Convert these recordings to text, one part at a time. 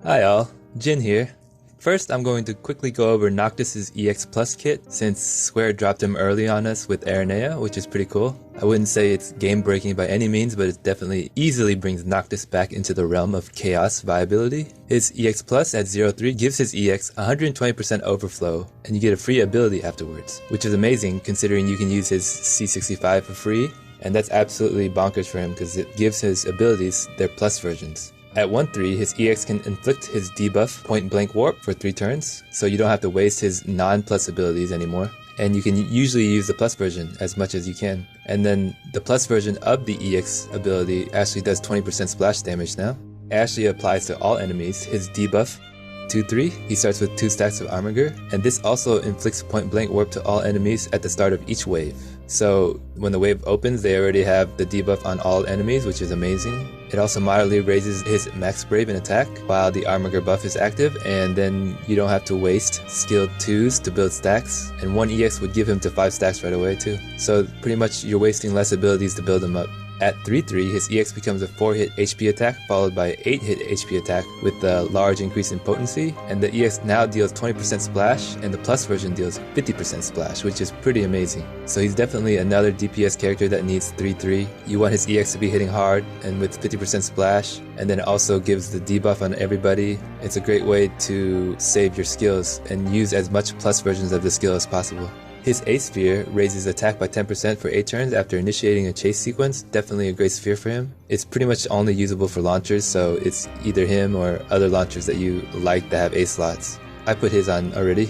Hi all, Jin here. First, I'm going to quickly go over Noctis' EX+ kit, since Square dropped him early on us with Aranea, which is pretty cool. I wouldn't say it's game-breaking by any means, but it definitely easily brings Noctis back into the realm of chaos viability. His EX+ at 0.3 gives his EX 120% overflow, and you get a free ability afterwards, which is amazing considering you can use his C65 for free, and that's absolutely bonkers for him because it gives his abilities their plus versions. At 1.3, his EX can inflict his debuff Point Blank Warp for 3 turns, so you don't have to waste his non-plus abilities anymore. And you can usually use the plus version as much as you can. And then the plus version of the EX ability actually does 20% splash damage now. It actually applies to all enemies. His debuff 2-3, he starts with 2 stacks of Armiger, and this also inflicts Point Blank Warp to all enemies at the start of each wave. So when the wave opens, they already have the debuff on all enemies, which is amazing. It also moderately raises his max brave and attack while the Armiger buff is active, and then you don't have to waste skilled 2s to build stacks, and 1 EX would give him to 5 stacks right away too. So pretty much you're wasting less abilities to build him up. At 3.3, his EX becomes a 4-hit HP attack followed by 8-hit HP attack with a large increase in potency, and the EX now deals 20% splash, and the plus version deals 50% splash, which is pretty amazing. So he's definitely another DPS character that needs 3.3. You want his EX to be hitting hard and with 50% splash, and then it also gives the debuff on everybody. It's a great way to save your skills and use as much plus versions of the skill as possible. His A sphere raises attack by 10% for 8 turns after initiating a chase sequence. Definitely a great sphere for him. It's pretty much only usable for launchers, so it's either him or other launchers that you like that have A slots. I put his on already.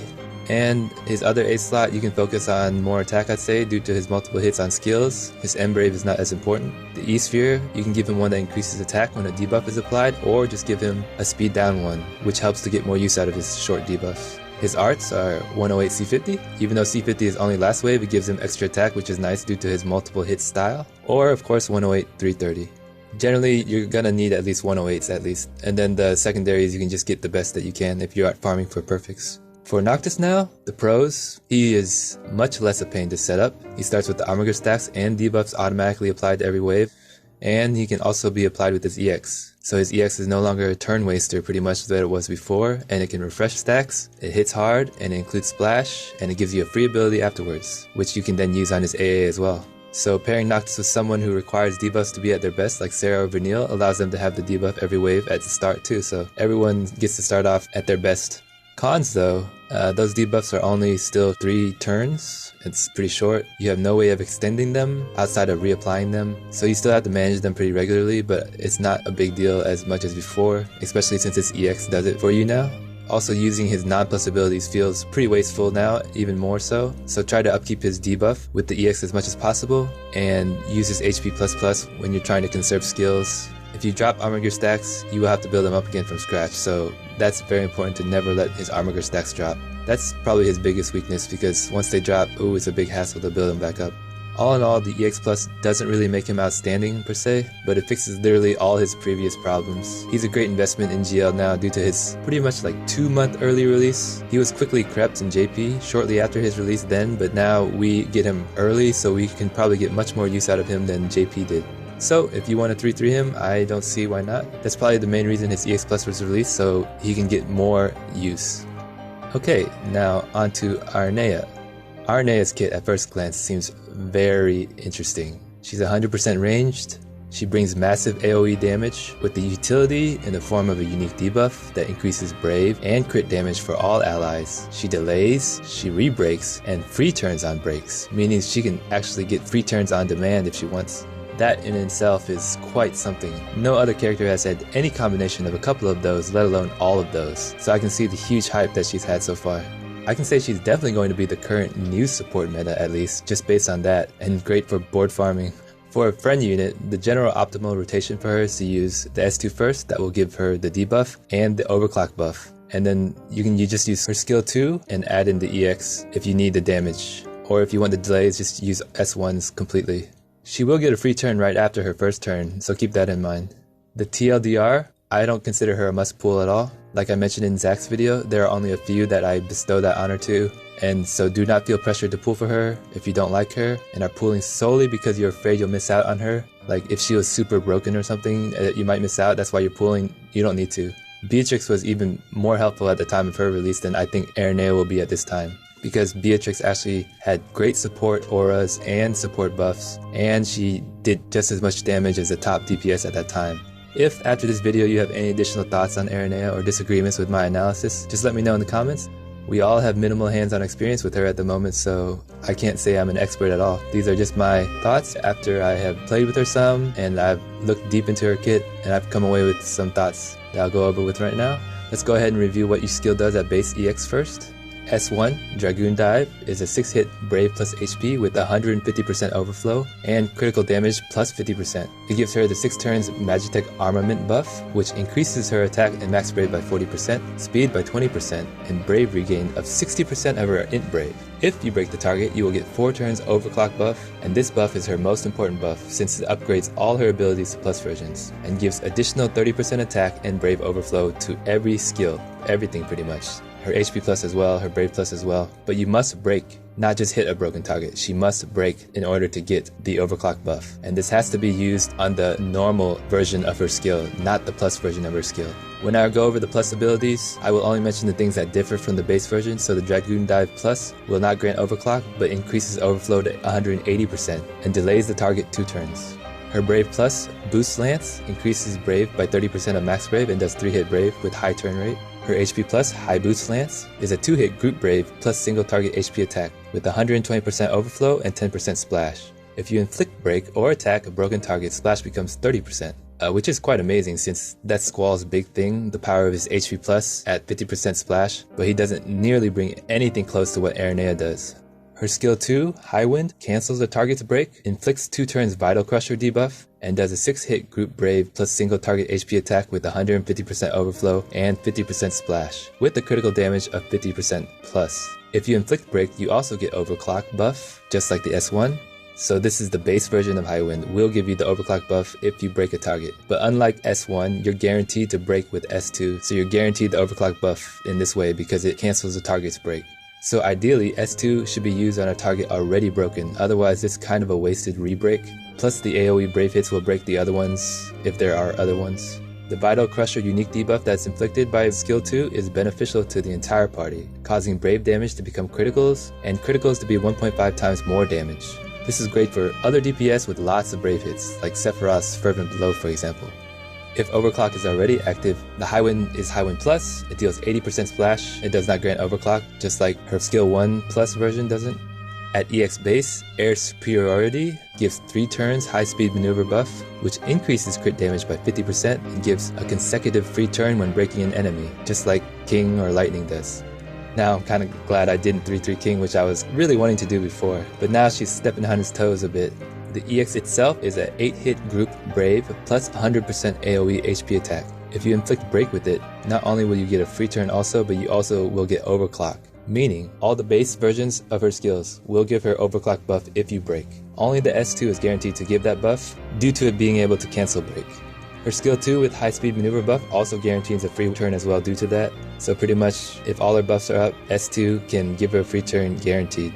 And his other A slot you can focus on more attack, I'd say, due to his multiple hits on skills. His M Brave is not as important. The E sphere, you can give him one that increases attack when a debuff is applied, or just give him a speed down one, which helps to get more use out of his short debuffs. His arts are 108 C50. Even though C50 is only last wave, it gives him extra attack, which is nice due to his multiple hit style. Or of course 108 330. Generally, you're gonna need at least 108s at least. And then the secondaries, you can just get the best that you can if you aren't farming for perfects. For Noctis now, the pros, he is much less a pain to set up. He starts with the Armiger stacks and debuffs automatically applied to every wave. And he can also be applied with his EX. So his EX is no longer a turn waster pretty much that it was before, and it can refresh stacks, it hits hard, and it includes splash, and it gives you a free ability afterwards, which you can then use on his AA as well. So pairing Noctis with someone who requires debuffs to be at their best like Sarah or Vanille allows them to have the debuff every wave at the start too, so everyone gets to start off at their best. Cons though, those debuffs are only still 3 turns. It's pretty short. You have no way of extending them outside of reapplying them, so you still have to manage them pretty regularly, but it's not a big deal as much as before, especially since his EX does it for you now. Also, using his non-plus abilities feels pretty wasteful now, even more so try to upkeep his debuff with the EX as much as possible, and use his HP++ when you're trying to conserve skills. If you drop Armiger stacks, you will have to build them up again from scratch, so that's very important to never let his Armiger stacks drop. That's probably his biggest weakness, because once they drop, it's a big hassle to build them back up. All in all, the EX Plus doesn't really make him outstanding per se, but it fixes literally all his previous problems. He's a great investment in GL now due to his pretty much like 2-month early release. He was quickly crept in JP shortly after his release then, but now we get him early, so we can probably get much more use out of him than JP did. So if you want to 3-3 him, I don't see why not. That's probably the main reason his EX Plus was released, so he can get more use. Okay, now on to Aranea. Aranea's kit at first glance seems very interesting. She's 100% ranged. She brings massive AoE damage with the utility in the form of a unique debuff that increases brave and crit damage for all allies. She delays, she re-breaks, and free turns on breaks, meaning she can actually get free turns on demand if she wants. That in itself is quite something. No other character has had any combination of a couple of those, let alone all of those, so I can see the huge hype that she's had so far. I can say she's definitely going to be the current new support meta at least, just based on that, and great for board farming. For a friend unit, the general optimal rotation for her is to use the S2 first, that will give her the debuff and the overclock buff. And then you just use her skill 2 and add in the EX if you need the damage. Or if you want the delays, just use S1s completely. She will get a free turn right after her first turn, so keep that in mind. The TLDR, I don't consider her a must pull at all. Like I mentioned in Zach's video, there are only a few that I bestow that honor to, and so do not feel pressured to pull for her if you don't like her and are pulling solely because you're afraid you'll miss out on her. Like if she was super broken or something, you might miss out, that's why you're pulling, you don't need to. Beatrix was even more helpful at the time of her release than I think Aranea will be at this time, because Beatrix actually had great support auras and support buffs, and she did just as much damage as the top DPS at that time. If after this video you have any additional thoughts on Aranea or disagreements with my analysis, just let me know in the comments. We all have minimal hands-on experience with her at the moment, so I can't say I'm an expert at all. These are just my thoughts after I have played with her some, and I've looked deep into her kit, and I've come away with some thoughts that I'll go over with right now. Let's go ahead and review what each skill does at base EX first. S1, Dragoon Dive, is a 6-hit Brave plus HP with 150% overflow and critical damage plus 50%. It gives her the 6 turns Magitech Armament buff, which increases her attack and max Brave by 40%, speed by 20%, and Brave regain of 60% of her int Brave. If you break the target, you will get 4 turns Overclock buff, and this buff is her most important buff since it upgrades all her abilities to plus versions, and gives additional 30% attack and Brave overflow to every skill, everything pretty much. Her HP plus as well, her Brave plus as well, but you must break, not just hit a broken target. She must break in order to get the overclock buff, and this has to be used on the normal version of her skill, not the plus version of her skill. When I go over the plus abilities, I will only mention the things that differ from the base version, so the Dragoon Dive Plus will not grant overclock, but increases overflow to 180% and delays the target 2 turns. Her Brave Plus boosts Lance, increases Brave by 30% of max Brave and does 3-hit Brave with high turn rate. Her HP Plus High Boost Lance is a 2-hit Group Brave plus single target HP attack with 120% overflow and 10% splash. If you inflict break or attack a broken target, splash becomes 30%, which is quite amazing since that's Squall's big thing, the power of his HP Plus at 50% splash, but he doesn't nearly bring anything close to what Aranea does. Her skill 2, High Wind, cancels the target's break, inflicts 2 turns Vital Crusher debuff, and does a 6-hit Group Brave plus single target HP attack with 150% overflow and 50% splash, with the critical damage of 50% plus. If you inflict break, you also get Overclock buff, just like the S1. So this is the base version of High Wind, will give you the overclock buff if you break a target. But unlike S1, you're guaranteed to break with S2, so you're guaranteed the overclock buff in this way because it cancels the target's break. So ideally, S2 should be used on a target already broken, otherwise it's kind of a wasted re-break. Plus the AoE Brave hits will break the other ones, if there are other ones. The Vital Crusher unique debuff that's inflicted by skill 2 is beneficial to the entire party, causing Brave damage to become criticals, and criticals to be 1.5 times more damage. This is great for other DPS with lots of Brave hits, like Sephiroth's Fervent Blow for example. If Overclock is already active, the High Wind is High Wind Plus, it deals 80% splash, it does not grant Overclock, just like her skill 1 plus version doesn't. At EX base, Air Superiority gives 3 turns high speed maneuver buff, which increases crit damage by 50% and gives a consecutive free turn when breaking an enemy, just like King or Lightning does. Now I'm kinda glad I didn't 3-3 King, which I was really wanting to do before, but now she's stepping on his toes a bit. The EX itself is an 8-hit group Brave plus 100% AoE HP attack. If you inflict break with it, not only will you get a free turn also, but you also will get overclock. Meaning, all the base versions of her skills will give her overclock buff if you break. Only the S2 is guaranteed to give that buff, due to it being able to cancel break. Her skill 2 with high speed maneuver buff also guarantees a free turn as well due to that, so pretty much if all her buffs are up, S2 can give her a free turn guaranteed.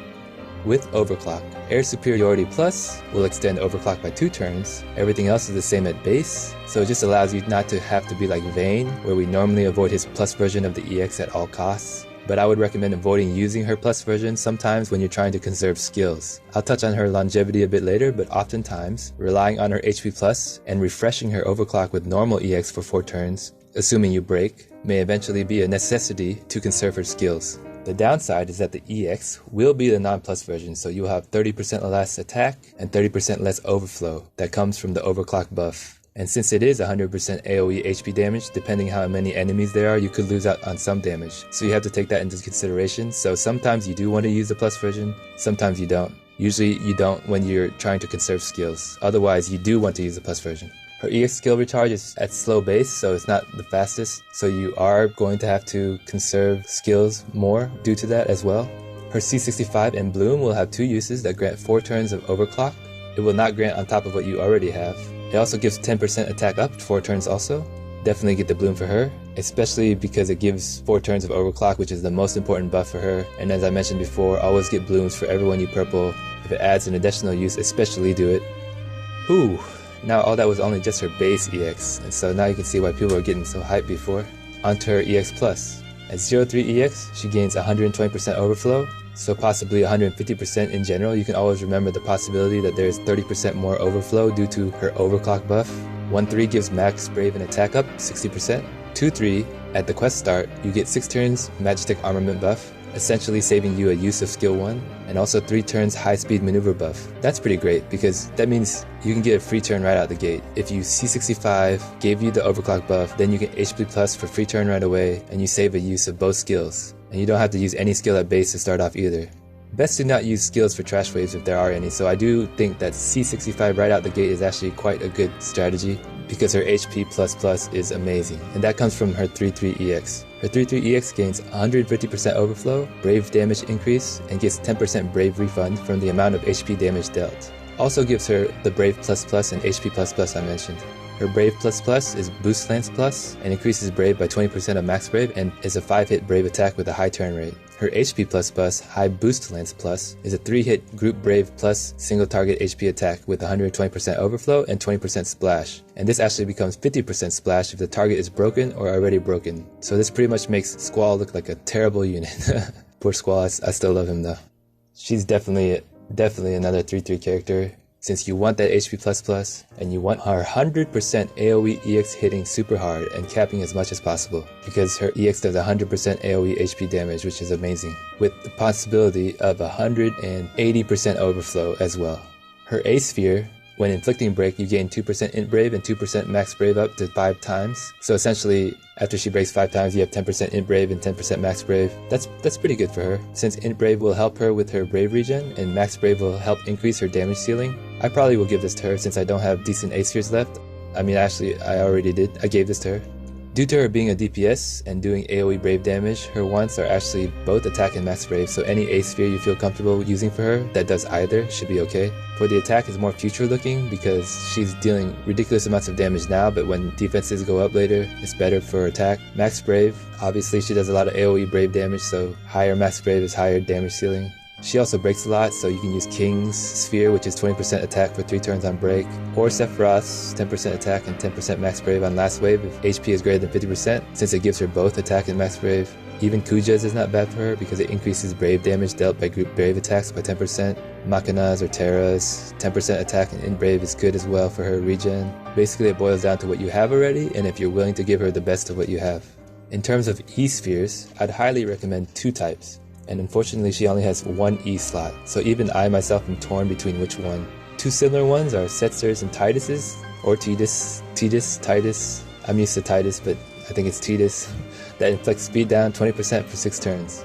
With Overclock, Air Superiority Plus will extend Overclock by 2 turns, everything else is the same at base, so it just allows you not to have to be like Vayne, where we normally avoid his plus version of the EX at all costs. But I would recommend avoiding using her plus version sometimes when you're trying to conserve skills. I'll touch on her longevity a bit later, but oftentimes, relying on her HP plus and refreshing her overclock with normal EX for 4 turns, assuming you break, may eventually be a necessity to conserve her skills. The downside is that the EX will be the non-plus version, so you'll have 30% less attack and 30% less overflow that comes from the overclock buff. And since it is 100% AoE HP damage, depending how many enemies there are, you could lose out on some damage. So you have to take that into consideration. So sometimes you do want to use the plus version, sometimes you don't. Usually you don't when you're trying to conserve skills. Otherwise, you do want to use the plus version. Her EX skill recharge is at slow base, so it's not the fastest. So you are going to have to conserve skills more due to that as well. Her C65 and Bloom will have 2 uses that grant 4 turns of overclock. It will not grant on top of what you already have. It also gives 10% attack up to 4 turns also. Definitely get the Bloom for her, especially because it gives 4 turns of overclock, which is the most important buff for her. And as I mentioned before, always get Blooms for everyone you purple. If it adds an additional use, especially do it. Whew. Now all that was only just her base EX, and so now you can see why people were getting so hyped before. onto her EX+. At 03 EX, she gains 120% overflow, so possibly 150% in general. You can always remember the possibility that there is 30% more overflow due to her overclock buff. 1-3 gives max brave and attack up 60%. 2-3, at the quest start, you get 6 turns Magitek armament buff, essentially saving you a use of skill 1, and also 3 turns high speed maneuver buff. That's pretty great because that means you can get a free turn right out the gate. If you C65, gave you the overclock buff, then you get HP plus for free turn right away, and you save a use of both skills. And you don't have to use any skill at base to start off either. Best to not use skills for trash waves if there are any, so I do think that C65 right out the gate is actually quite a good strategy because her HP++ is amazing, and that comes from her 3-3 EX. Her 3-3 EX gains 150% overflow, brave damage increase, and gets 10% brave refund from the amount of HP damage dealt. Also gives her the Brave++ and HP++ I mentioned. Her Brave++ is Boost Lance Plus and increases Brave by 20% of max Brave and is a 5-hit Brave attack with a high turn rate. Her HP++ High Boost Lance Plus is a 3-hit Group Brave plus single target HP attack with 120% overflow and 20% splash. And this actually becomes 50% splash if the target is broken or already broken. So this pretty much makes Squall look like a terrible unit. Poor Squall, I still love him though. She's definitely another 3-3 character. Since you want that HP++ and you want her 100% AoE EX hitting super hard and capping as much as possible, because her EX does 100% AoE HP damage, which is amazing, with the possibility of 180% overflow as well. Her A sphere, when inflicting break, you gain 2% int brave and 2% max brave up to 5 times. So essentially, after she breaks 5 times, you have 10% int brave and 10% max brave. That's pretty good for her, since int brave will help her with her brave regen and max brave will help increase her damage ceiling. I probably will give this to her since I don't have decent A spheres left. I mean, actually, I already did. I gave this to her. Due to her being a DPS and doing AoE brave damage, her wants are actually both attack and max brave, so any A sphere you feel comfortable using for her that does either should be okay. For the attack is more future looking because she's dealing ridiculous amounts of damage now, but when defenses go up later, it's better for attack. Max brave, obviously she does a lot of AoE brave damage, so higher max brave is higher damage ceiling. She also breaks a lot, so you can use King's Sphere, which is 20% attack for 3 turns on break, or Sephiroth's 10% attack and 10% max brave on last wave if HP is greater than 50%, since it gives her both attack and max brave. Even Kuja's is not bad for her because it increases brave damage dealt by group brave attacks by 10%. Machina's or Terra's 10% attack and int brave is good as well for her regen. Basically it boils down to what you have already and if you're willing to give her the best of what you have. In terms of E spheres, I'd highly recommend 2 types. And unfortunately she only has 1 E slot, so even I myself am torn between which one. 2 similar ones are Setzer's and Titus's, or Titus, Titus. I'm used to Titus, but I think it's Titus, that inflicts speed down 20% for 6 turns.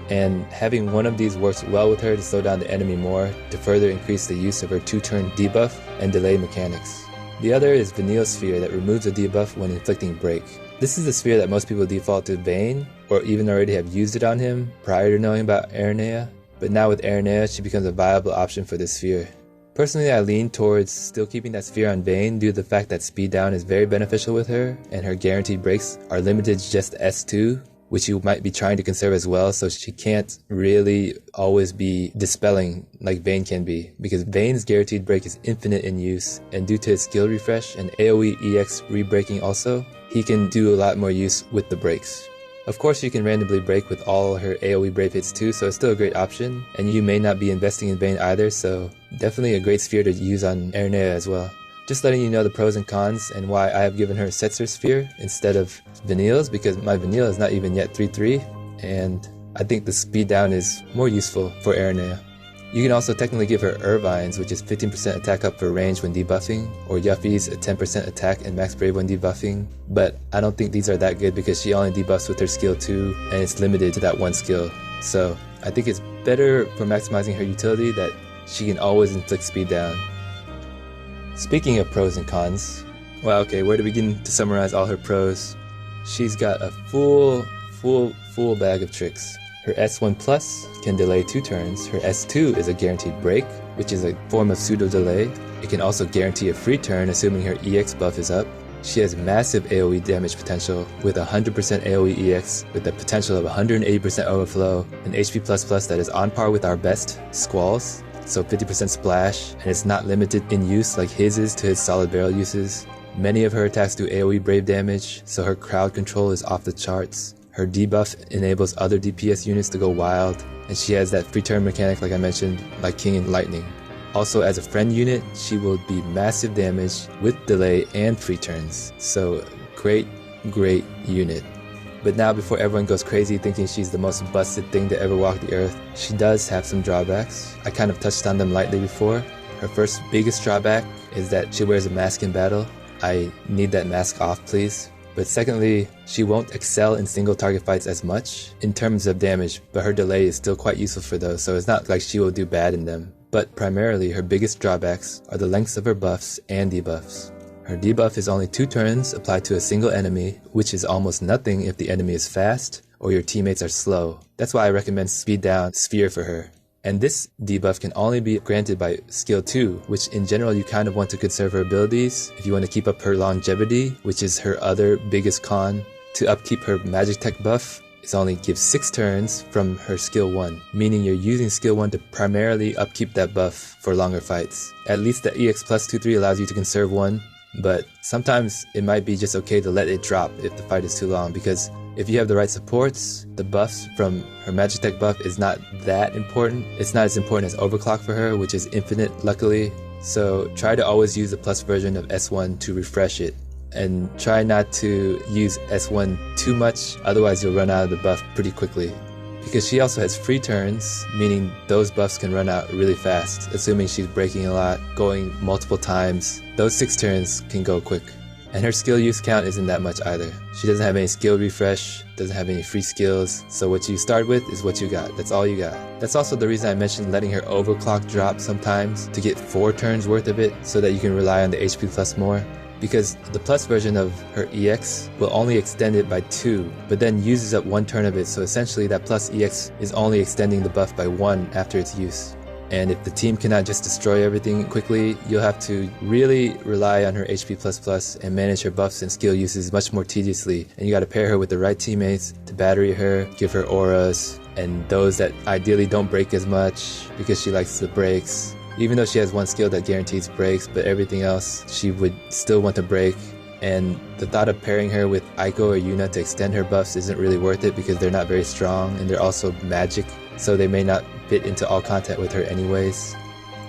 And having one of these works well with her to slow down the enemy more, to further increase the use of her 2-turn debuff and delay mechanics. The other is Vanille's Sphere that removes a debuff when inflicting break. This is the sphere that most people default to Vayne, or even already have used it on him prior to knowing about Aranea, but now with Aranea she becomes a viable option for this sphere. Personally I lean towards still keeping that sphere on Vayne due to the fact that speed down is very beneficial with her, and her guaranteed breaks are limited to just S2, which you might be trying to conserve as well, so she can't really always be dispelling like Vayne can be, because Vayne's guaranteed break is infinite in use, and due to his skill refresh and AoE EX re-breaking also, he can do a lot more use with the breaks. Of course you can randomly break with all her AoE brave hits too, so it's still a great option, and you may not be investing in Vayne either, so definitely a great sphere to use on Aranea as well. Just letting you know the pros and cons and why I have given her Setzer Sphere instead of Vanille's, because my Vanille is not even yet 3-3, and I think the speed down is more useful for Aranea. You can also technically give her Irvine's, which is 15% attack up for range when debuffing, or Yuffie's a 10% attack and max brave when debuffing, but I don't think these are that good because she only debuffs with her skill 2 and it's limited to that one skill. So I think it's better for maximizing her utility that she can always inflict speed down. Speaking of pros and cons, well okay, where to begin to summarize all her pros? She's got a full bag of tricks. Her S1 Plus can delay 2 turns, her S2 is a guaranteed break, which is a form of pseudo delay. It can also guarantee a free turn assuming her EX buff is up. She has massive AoE damage potential with 100% AoE EX with the potential of 180% overflow, and HP++ that is on par with our best, Squall's, so 50% splash, and it's not limited in use like his is to his solid barrel uses. Many of her attacks do AoE brave damage, so her crowd control is off the charts. Her debuff enables other DPS units to go wild, and she has that free turn mechanic like I mentioned, like King and Lightning. Also, as a friend unit, she will be massive damage with delay and free turns. So great unit. But now, before everyone goes crazy thinking she's the most busted thing to ever walk the earth, she does have some drawbacks. I kind of touched on them lightly before. Her first biggest drawback is that she wears a mask in battle. I need that mask off, please. But secondly, she won't excel in single target fights as much in terms of damage, but her delay is still quite useful for those, so it's not like she will do bad in them. But primarily, her biggest drawbacks are the lengths of her buffs and debuffs. Her debuff is only 2 turns applied to a single enemy, which is almost nothing if the enemy is fast or your teammates are slow. That's why I recommend Speed Down Sphere for her. And this debuff can only be granted by skill 2, which in general you kind of want to conserve her abilities if you want to keep up her longevity, which is her other biggest con. To upkeep her magic tech buff, it only gives 6 turns from her skill 1, meaning you're using skill 1 to primarily upkeep that buff for longer fights. At least the EX+3 allows you to conserve 1, but sometimes it might be just okay to let it drop if the fight is too long, because if you have the right supports, the buffs from her magic tech buff is not that important. It's not as important as overclock for her, which is infinite luckily. So try to always use the plus version of S1 to refresh it, and try not to use S1 too much, otherwise you'll run out of the buff pretty quickly. Because she also has free turns, meaning those buffs can run out really fast, assuming she's breaking a lot, going multiple times. Those 6 turns can go quick. And her skill use count isn't that much either. She doesn't have any skill refresh, doesn't have any free skills, so what you start with is what you got. That's all you got. That's also the reason I mentioned letting her overclock drop sometimes to get 4 turns worth of it, so that you can rely on the HP plus more. Because the plus version of her EX will only extend it by 2, but then uses up 1 turn of it, so essentially that plus EX is only extending the buff by 1 after its use. And if the team cannot just destroy everything quickly, you'll have to really rely on her HP++ and manage her buffs and skill uses much more tediously. And you gotta pair her with the right teammates to battery her, give her auras, and those that ideally don't break as much because she likes the breaks. Even though she has 1 skill that guarantees breaks, but everything else she would still want to break. And the thought of pairing her with Aiko or Yuna to extend her buffs isn't really worth it because they're not very strong and they're also magic, so they may not fit into all content with her anyways.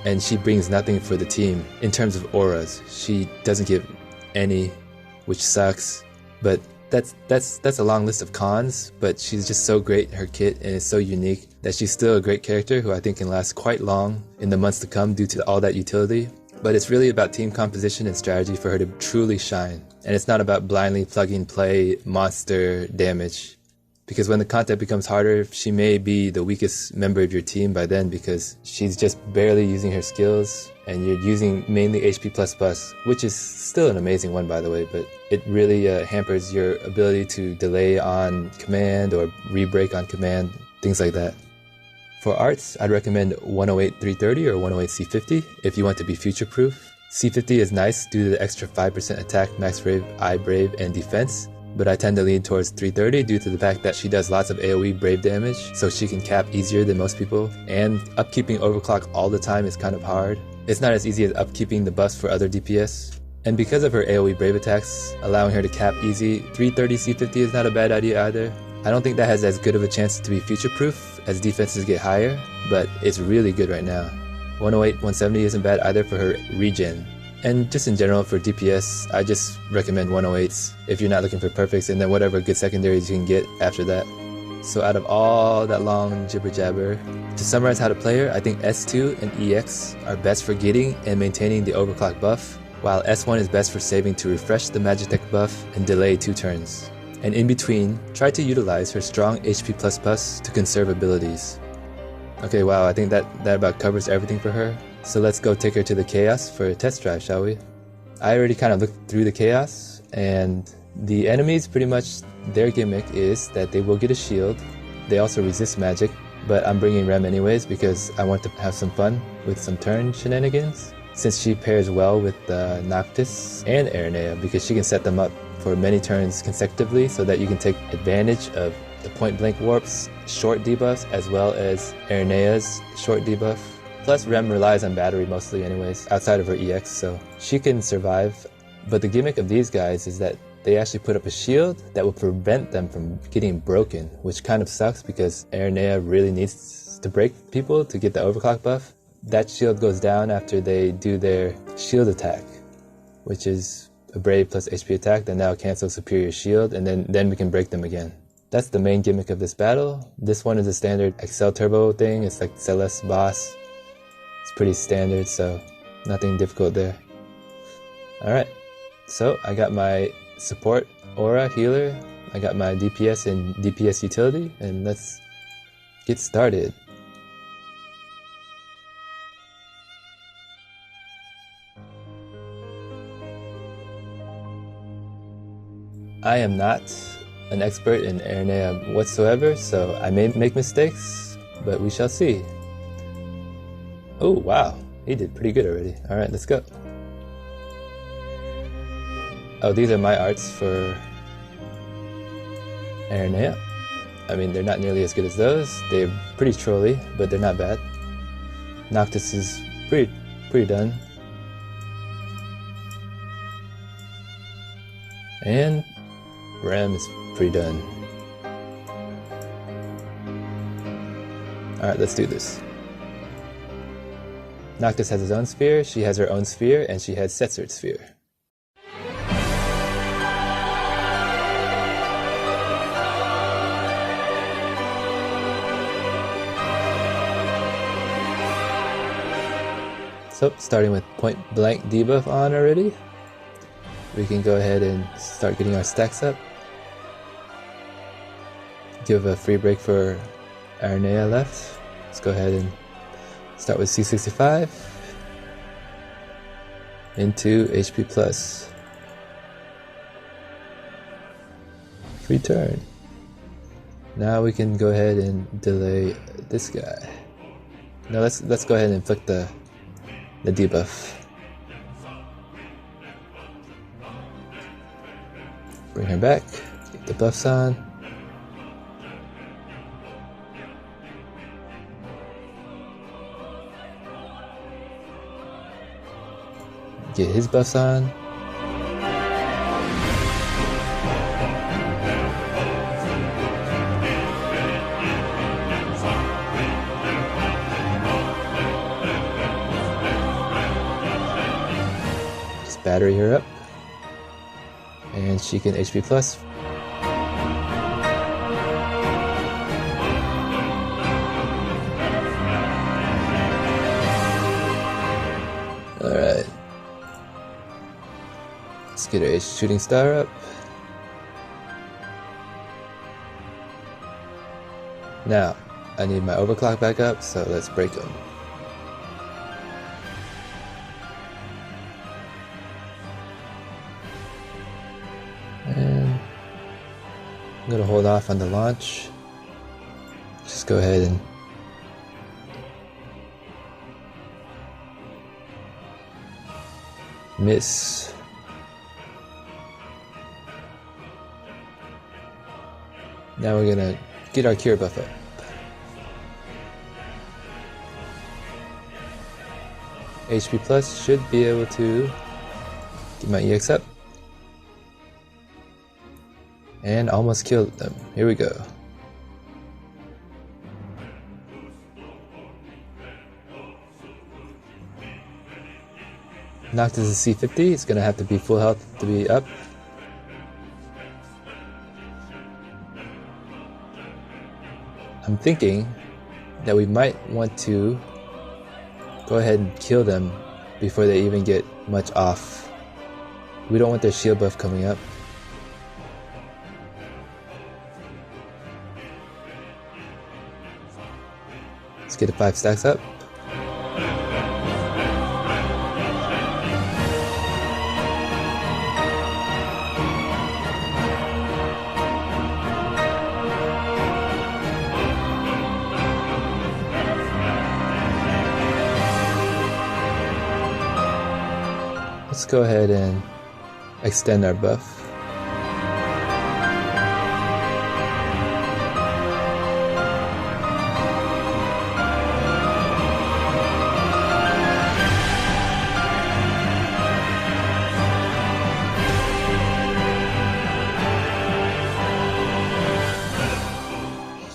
And she brings nothing for the team in terms of auras. She doesn't give any, which sucks, but that's a long list of cons, but she's just so great, her kit, and it's so unique that she's still a great character who I think can last quite long in the months to come due to all that utility. But it's really about team composition and strategy for her to truly shine. And it's not about blindly plugging play monster damage. Because when the content becomes harder, she may be the weakest member of your team by then because she's just barely using her skills and you're using mainly HP++, which is still an amazing one by the way, but it really hampers your ability to delay on command or re-break on command, things like that. For arts, I'd recommend 108-330 or 108-C50 if you want to be future-proof. C50 is nice due to the extra 5% attack, max brave, eye brave, and defense, but I tend to lean towards 330 due to the fact that she does lots of AoE brave damage, so she can cap easier than most people, and upkeeping overclock all the time is kind of hard. It's not as easy as upkeeping the buffs for other DPS. And because of her AoE brave attacks, allowing her to cap easy, 330 C50 is not a bad idea either. I don't think that has as good of a chance to be future-proof as defenses get higher, but it's really good right now. 108, 170 isn't bad either for her regen. And just in general for DPS, I just recommend 108s if you're not looking for perfects, and then whatever good secondaries you can get after that. So out of all that long jibber jabber, to summarize how to play her, I think S2 and EX are best for getting and maintaining the overclock buff, while S1 is best for saving to refresh the magic tech buff and delay 2 turns. And in between, try to utilize her strong HP++ to conserve abilities. Okay, wow, I think that about covers everything for her. So let's go take her to the Chaos for a test drive, shall we? I already kind of looked through the Chaos, and the enemies, pretty much their gimmick is that they will get a shield. They also resist magic, but I'm bringing Rem anyways because I want to have some fun with some turn shenanigans, since she pairs well with Noctis and Aranea because she can set them up for many turns consecutively so that you can take advantage of the point blank warps, short debuffs, as well as Aranea's short debuff. Plus Rem relies on battery mostly anyways, outside of her EX, so she can survive But the gimmick of these guys is that they actually put up a shield that will prevent them from getting broken, which kind of sucks because Aranea really needs to break people to get the overclock buff. That shield goes down after they do their shield attack, which is a Brave plus HP attack that now cancels Superior Shield, and then we can break them again. That's the main gimmick of this battle. This one is a standard Excel Turbo thing. It's like Celeste boss. It's pretty standard, so nothing difficult there. Alright, so I got my support aura healer, I got my DPS and DPS utility, and let's get started. I am not an expert in Aranea whatsoever, so I may make mistakes, but we shall see. Oh wow, he did pretty good already. Alright, let's go. Oh, these are my arts for Aranea. I mean, they're not nearly as good as those. They're pretty trolly, but they're not bad. Noctis is pretty done. And Ram is pretty done. Alright, let's do this. Noctis has his own sphere, she has her own sphere, and she has Setser's sphere. So, starting with point blank debuff on already, we can go ahead and start getting our stacks up. Give a free break for Aranea left. Let's go ahead and start with C65 into HP plus. Free turn. Now we can go ahead and delay this guy. No, let's go ahead and inflict the debuff. Bring her back, get the buffs on. Get his buffs on. Just battery her up. And she can HP plus. Alright. Let's get her shooting star up. Now, I need my overclock back up, so let's break them. And I'm gonna hold off on the launch. Just go ahead and miss. Now we're gonna get our cure buff up. HP plus should be able to get my EX up. And almost killed them. Here we go. Noctis is C50, it's gonna have to be full health to be up. I'm thinking that we might want to go ahead and kill them before they even get much off. We don't want their shield buff coming up. Let's get the 5 stacks up. Let's go ahead and extend our buff.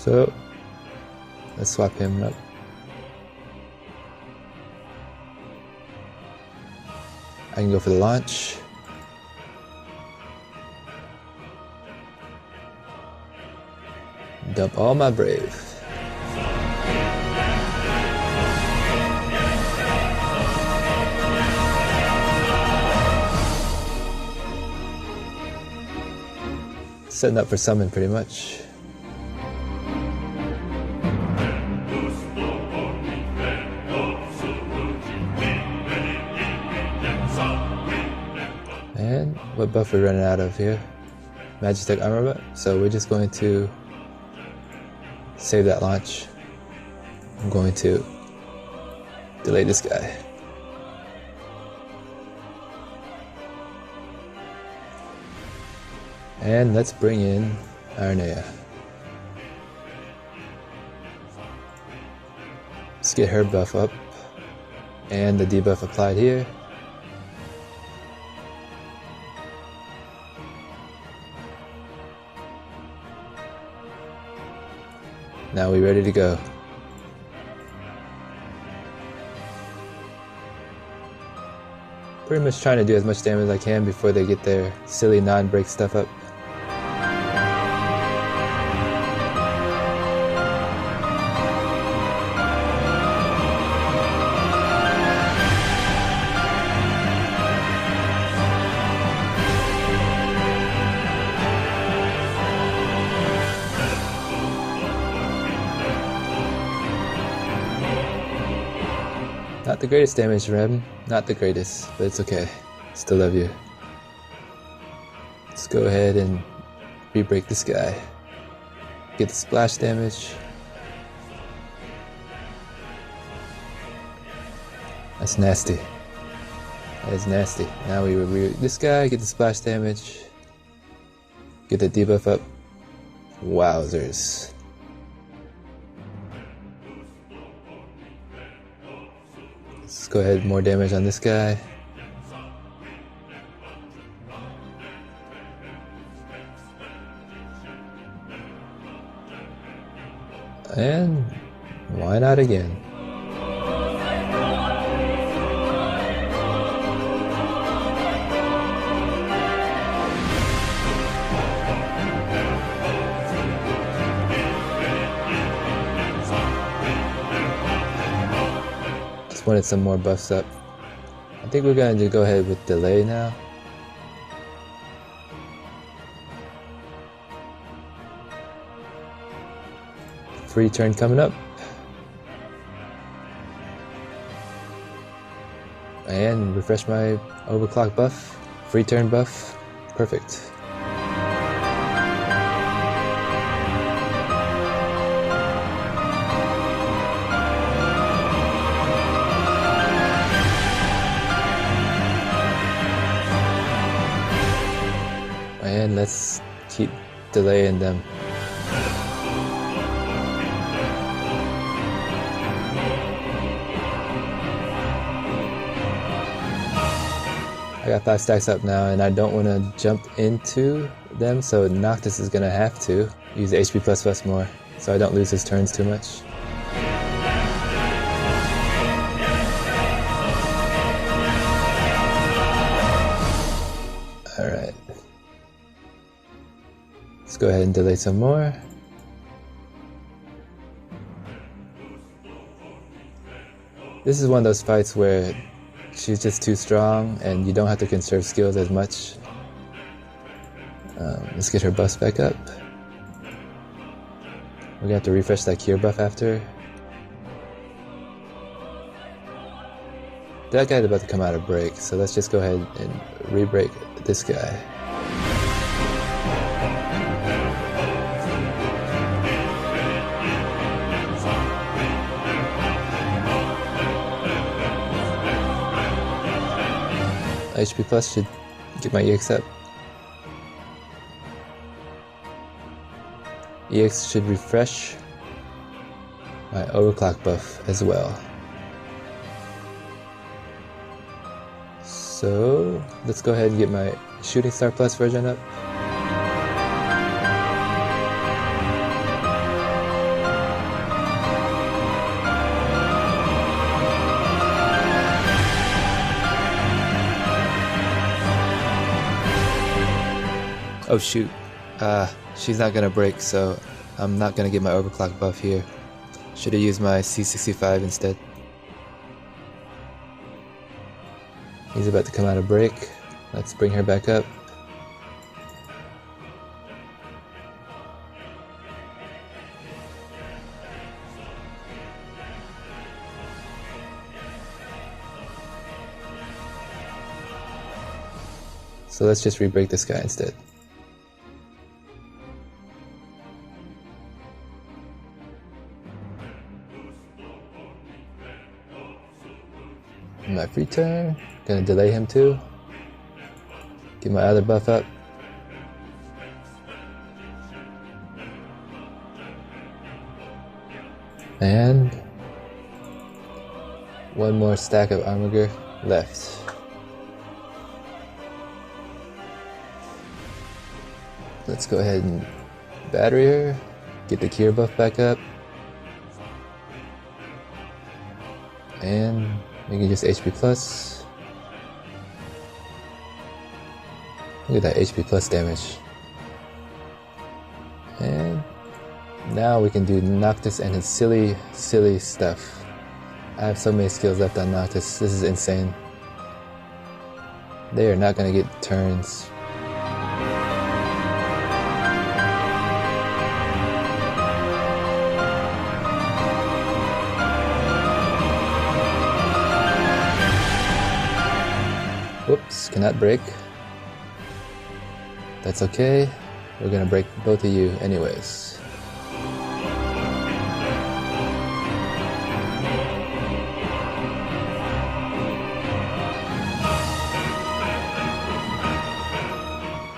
So let's swap him up. I can go for the launch. Dump all my brave. Setting up for summon pretty much. And what buff we're running out of here? Magitech armor buff. So we're just going to save that launch. I'm going to delay this guy. And let's bring in Aranea. Let's get her buff up and the debuff applied here. Now we're ready to go. Pretty much trying to do as much damage as I can before they get their silly non-break stuff up. Not the greatest damage, Rem. Not the greatest, but it's okay. Still love you. Let's go ahead and re-break this guy. Get the splash damage. That's nasty. That is nasty. Now we re-break this guy, get the splash damage. Get the debuff up. Wowzers. Let's go ahead, more damage on this guy. And why not again? Wanted some more buffs up. I think we're going to go ahead with delay now. Free turn coming up. And refresh my overclock buff. Free turn buff. Perfect. And let's keep delaying them. I got 5 stacks up now and I don't want to jump into them, so Noctis is going to have to use HP plus more so I don't lose his turns too much. Alright. Let's go ahead and delay some more. This is one of those fights where she's just too strong and you don't have to conserve skills as much. Let's get her buffs back up. We're gonna have to refresh that cure buff after. That guy's about to come out of break, so let's just go ahead and re-break this guy. HP plus should get my EX up. EX should refresh my overclock buff as well. So let's go ahead and get my shooting star plus version up. Oh shoot. She's not gonna break, so I'm not gonna get my overclock buff here. Should have used my C65 instead. He's about to come out of break. Let's bring her back up. So let's just re-break this guy instead. My free turn, gonna delay him too. Get my other buff up. And one more stack of armor left. Let's go ahead and battery her, get the cure buff back up, and we can just HP plus. Look at that HP plus damage. And now we can do Noctis and his silly stuff. I have so many skills left on Noctis, this is insane. They are not gonna get turns. Whoops, cannot break. That's okay. We're gonna break both of you anyways.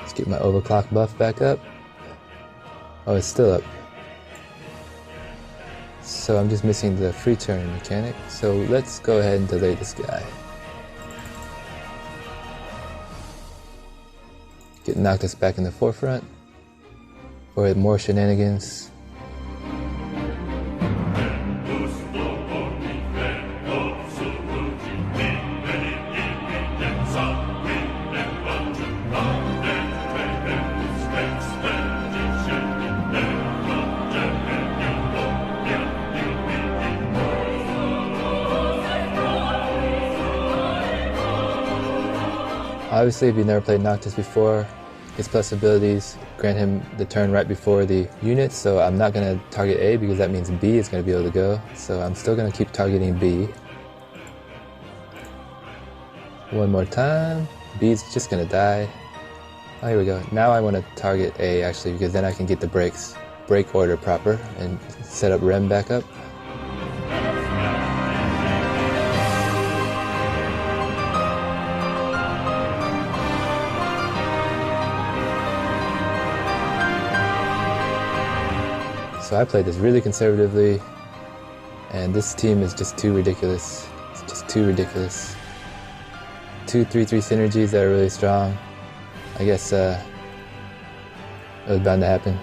Let's get my overclock buff back up. Oh, it's still up. So I'm just missing the free turn mechanic. So let's go ahead and delay this guy. Get Noctis back in the forefront for more shenanigans. Obviously, if you've never played Noctis before, his plus abilities grant him the turn right before the unit, so I'm not going to target A because that means B is going to be able to go. So I'm still going to keep targeting B. One more time. B's just going to die. Oh, here we go. Now I want to target A actually because then I can get the break order proper and set up Rem back up. So I played this really conservatively, and this team is just too ridiculous. It's just too ridiculous. 2-3-3 synergies that are really strong. I guess it was bound to happen.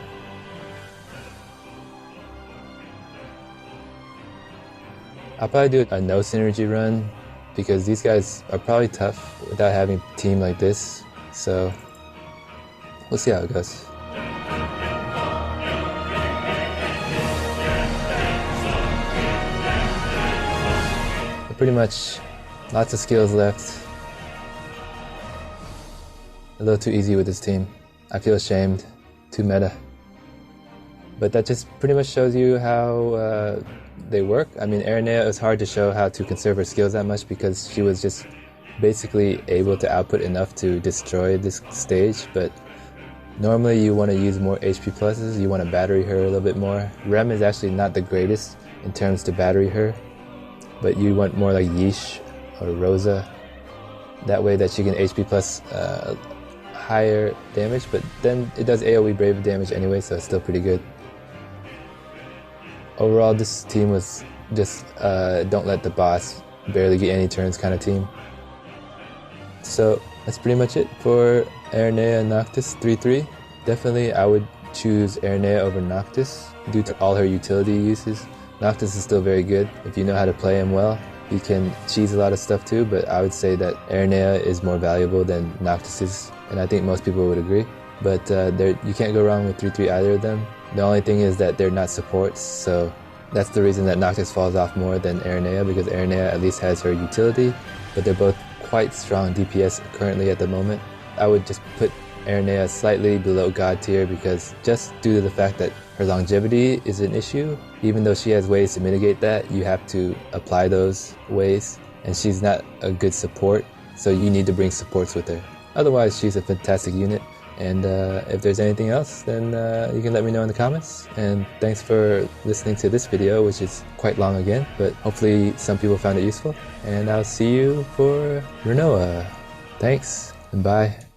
I'll probably do a no synergy run because these guys are probably tough without having a team like this. So we'll see how it goes. Pretty much lots of skills left. A little too easy with this team. I feel ashamed. Too meta. But that just pretty much shows you how they work. I mean, Aranea, it was hard to show how to conserve her skills that much because she was just basically able to output enough to destroy this stage. But normally you want to use more HP pluses. You want to battery her a little bit more. Rem is actually not the greatest in terms to battery her. But you want more like Yeesh or Rosa. That way that she can HP plus higher damage, but then it does AoE Brave damage anyway, so it's still pretty good. Overall, this team was just don't let the boss barely get any turns kind of team. So that's pretty much it for Aranea Noctis 3-3. Definitely I would choose Aranea over Noctis due to all her utility uses. Noctis is still very good. If you know how to play him well, he can cheese a lot of stuff too, but I would say that Aranea is more valuable than Noctis is, and I think most people would agree. but you can't go wrong with 3-3 either of them. The only thing is that they're not supports, so that's the reason that Noctis falls off more than Aranea, because Aranea at least has her utility, but they're both quite strong DPS currently at the moment. I would just put Aranea slightly below God tier because just due to the fact that her longevity is an issue. Even though she has ways to mitigate that, you have to apply those ways, and she's not a good support, so you need to bring supports with her. Otherwise, she's a fantastic unit, and if there's anything else, then you can let me know in the comments. And thanks for listening to this video, which is quite long again, but hopefully some people found it useful, and I'll see you for Renoa. Thanks, and bye.